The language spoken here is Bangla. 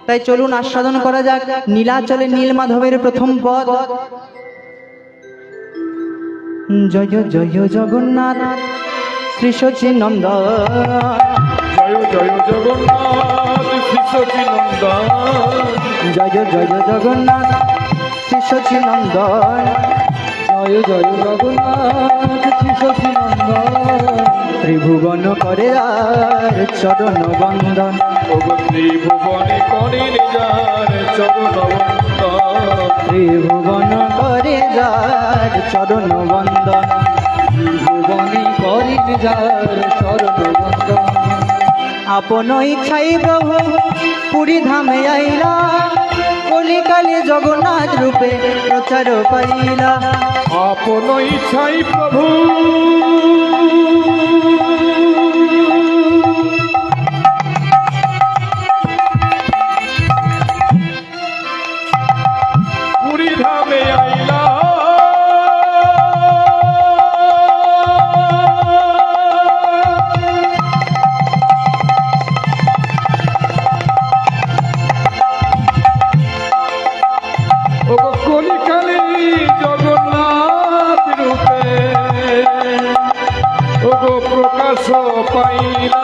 তাই চলুন আস্বাদন করা যাক নীলাচলে নীলমাধবের প্রথম পদ। জয় জয় জগন্নাথ শ্রী সচিনন্দন, জয় জয় জগন্নাথ শ্রী সচিনন্দন, জয় জয় জগন্নাথ শ্রী সচিনন্দন, জয় জয় জগন্নাথ শ্রী সচিনন্দন। ত্রিভুবন করে আর চরণ বন্দন, ত্রিভুবনে করে নিজার চরণ বন্দন, ত্রিভুবন করে যার চরণ বন্দন, ত্রিভুবনে করে নিজার চরণ বন্দন। আপন ইচ্ছাই প্রভু পুরী ধামে আইলা, কলিকালে জগন্নাথ রূপে প্রচার পাইলা। আপন ইচ্ছাই প্রভু পুরী ধামে আইলা, কলিকালে জগন্নাথ রূপে ওগো প্রকাশ পাইলা।